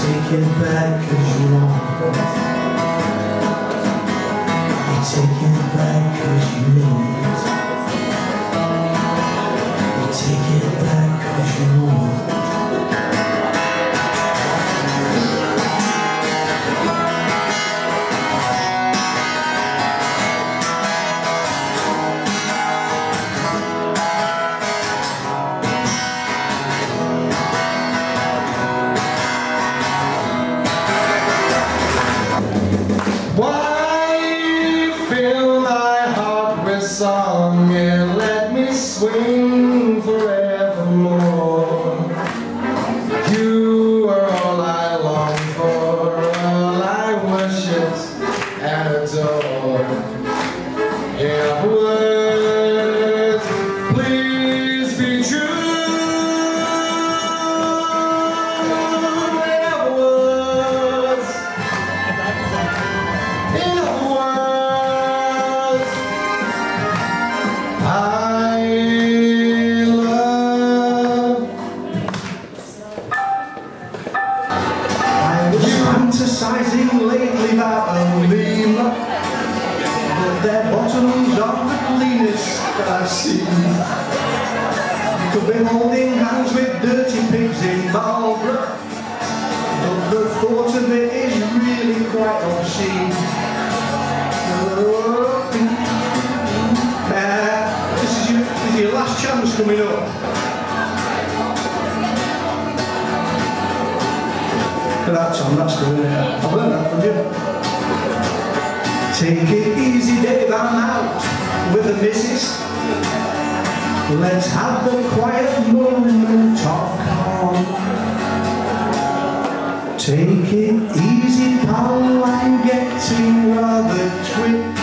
take it back 'cause you want it. You take it back 'cause you need it. You take it back 'cause you want it. Song and let me swing forevermore. You are all I long for, all I worship and adore. Yeah, words, please be true. Yeah, words, I love. I was fantasizing lately about only love, but their bottoms are the cleanest I've seen. You could be holding hands with dirty pigs in Marlborough, but the thought of it is really quite obscene. Your last chance coming up. That's on, that's good, isn't it? I've learned that from you. Take it easy, Dave, I'm out with the missus. Let's have the quiet moment of calm. Take it easy, pal, I'm getting rather twitchy.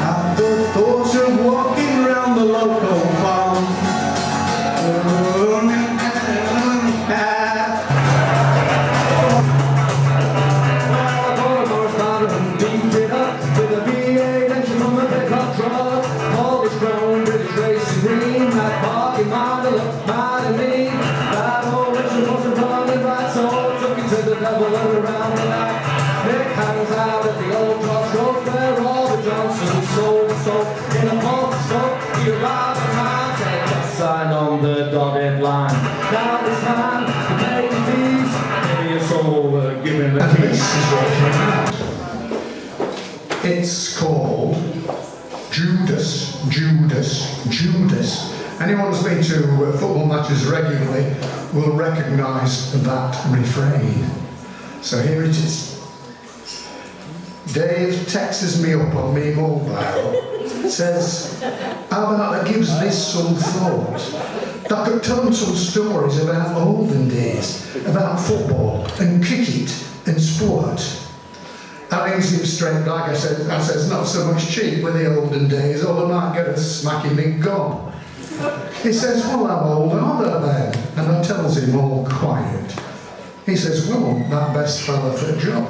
Have the thoughts of walking round the local farm. Beat it up with a V8 engine from a pickup truck. All this brown British racing green. That parking model looked mad at me. That old Richard wasn't running right, so I took it to the devil and around the night. Nick hangs out at the old crossroads where all the Johnsons sold in a pulp smoke. You rather man take a sign on the dotted line. Now this man can pay the fees. Give me a soul, give him the keys. It's called Judas, Judas, Judas. Anyone who's been to football matches regularly will recognise that refrain. So here it is. Dave texts me up on me mobile, says, how about that gives this some thought? That could tell them some stories about olden days, about football and cricket and sport. I rings him straight back. I says, not so much cheap with the olden days, or they might get a smacking me gob. He says, well, how old are they then? And I tells him all quiet. He says, well, that best fella for a job.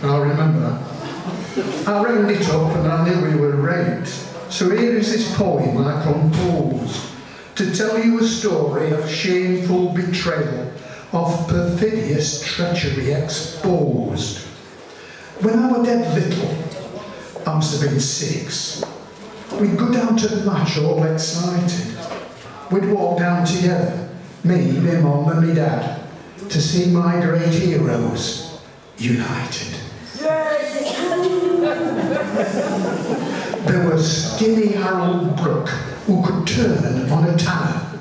I remember that. I rang it up and I knew we were right. So here is this poem I composed to tell you a story of shameful betrayal, of perfidious treachery exposed. When I was dead little, I must have been 6, we'd go down to the match all excited. We'd walk down together, me, my mum and my dad, to see my great heroes united. There was skinny Harold Brooke, who could turn on a tanner,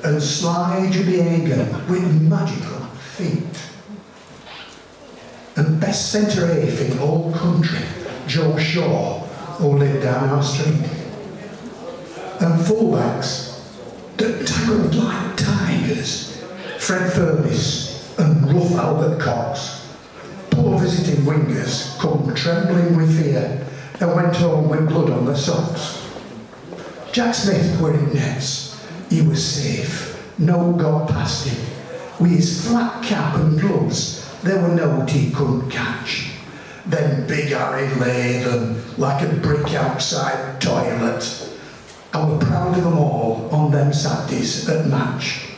and Sly Jubiagan with magical feet. And best centre half in all country, Joe Shaw, who lived down our street. And fullbacks that tackled like tigers, Fred Furnace and rough Albert Cox. Poor visiting wingers come trembling with fear and went home with blood on their socks. Jack Smith were in nets. He was safe. No got past him. With his flat cap and gloves, there were no he couldn't catch. Then Big Harry lay them like a brick outside toilet. I were proud of them all on them Saturdays at match.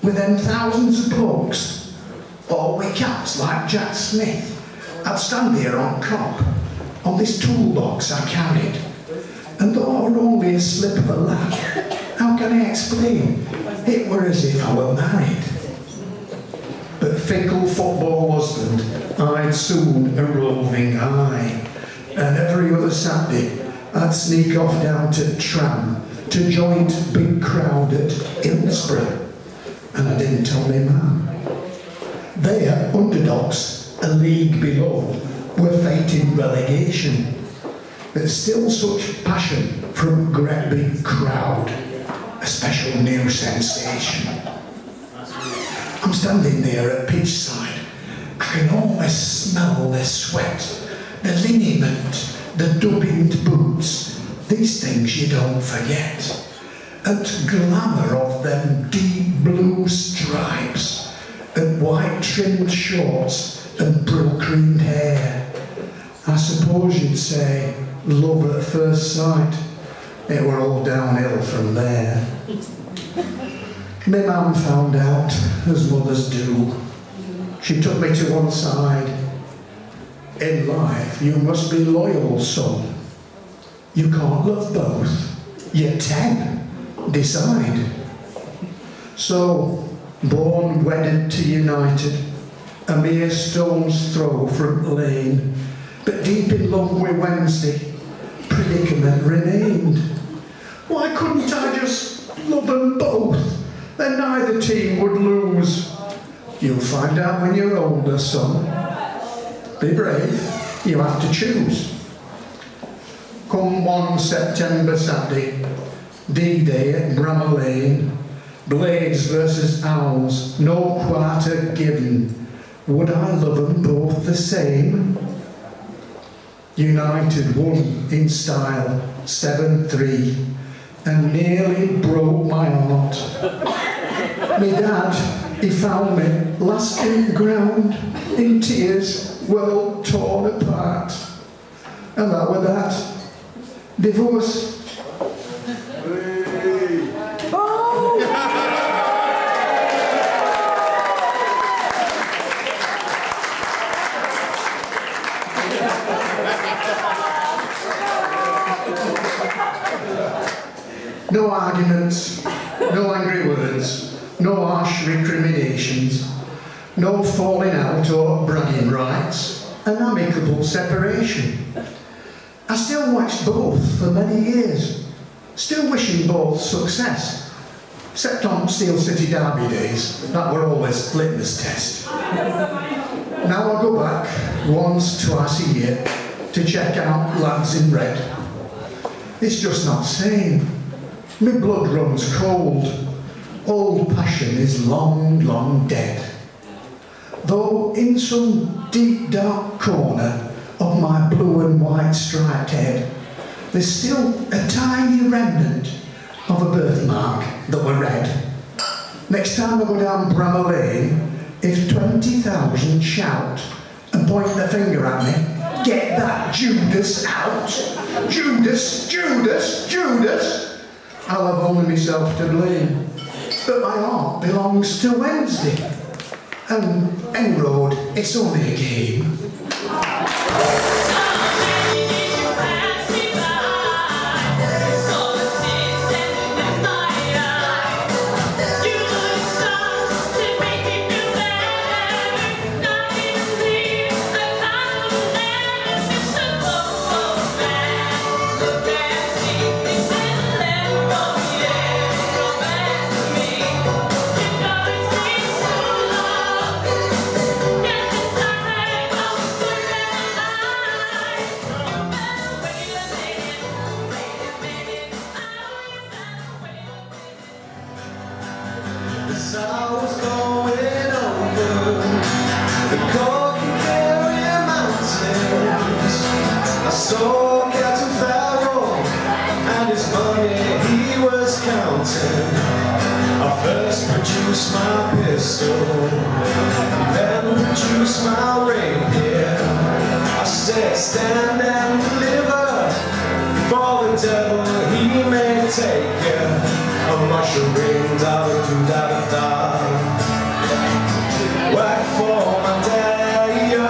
With them thousands of blokes, all with caps like Jack Smith, I'd stand there on cop, on this toolbox I carried. And though I were only a slip of a lad, how can I explain? It were as if I were married. But fickle football husband, I'd soon a roving eye. And every other Saturday, I'd sneak off down to Tram to joint big crowd at Hillsborough. And I didn't tell me man. They are underdogs, a league below, were fighting relegation. But still such passion from a great big crowd, a special new sensation. I'm standing there at pitch side. I can almost smell their sweat, the liniment, the dubbined boots, these things you don't forget. And glamour of them deep blue stripes, and white trimmed shorts and brill-creamed hair. I suppose you'd say love at first sight. It were all downhill from there. My mum found out, as mothers do. She took me to one side. In life, you must be loyal, son. You can't love both. You're 10. Decide. So, born wedded to United, a mere stone's throw from Lane, but deep in love with Wednesday, predicament remained. Why couldn't I just love them both? Then neither team would lose. You'll find out when you're older, son. Be brave, you have to choose. Come 1 September Saturday, D-Day at Bramall Lane, Blades versus Owls, no quarter given. Would I love them both the same? United won in style, 7-3, and nearly broke my heart. Me dad, he found me lasting ground in tears, well torn apart. And that were that. Divorce. No arguments, no angry words, no harsh recriminations, no falling out or bragging rights, an amicable separation. I still watched both for many years, still wishing both success, except on Steel City Derby days, that were always litmus test. Now I go back once, twice a year to check out lads in red. It's just not sane. My blood runs cold. Old passion is long, long dead. Though in some deep dark corner of my blue and white striped head, there's still a tiny remnant of a birthmark that were red. Next time I go down Bramall Lane, if 20,000 shout and point their finger at me, get that Judas out. Judas, Judas, Judas. I'll have only myself to blame. But my heart belongs to Wednesday. And any road, it's only a game. I first produced my pistol, then produced my reindeer. I said, stand and deliver, for the devil he made. take you a mushroom, da-da-do-da-da-da. Whack for my daddy-o,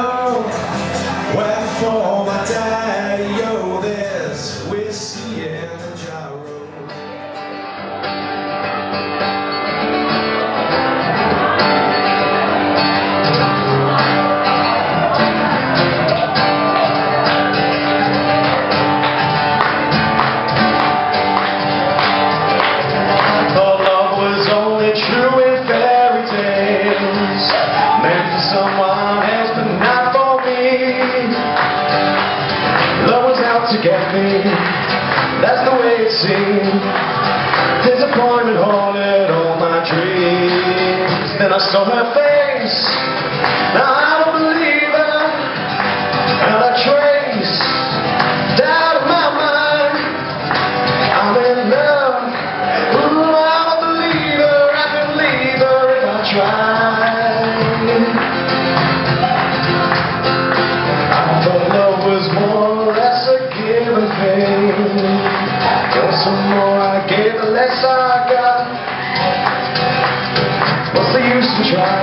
whack for my daddy-o. There's whiskey in the gyro. True in fairy tales, meant for someone else but not for me. Love was out to get me, that's the way it seemed. Disappointment haunted all my dreams. Then I saw her face, now I don't believe her, not a trace, out of my mind. I'm in love. Ooh, I thought love was more or less a give and thing. And some more I gave, the less I got. What's the use in trying?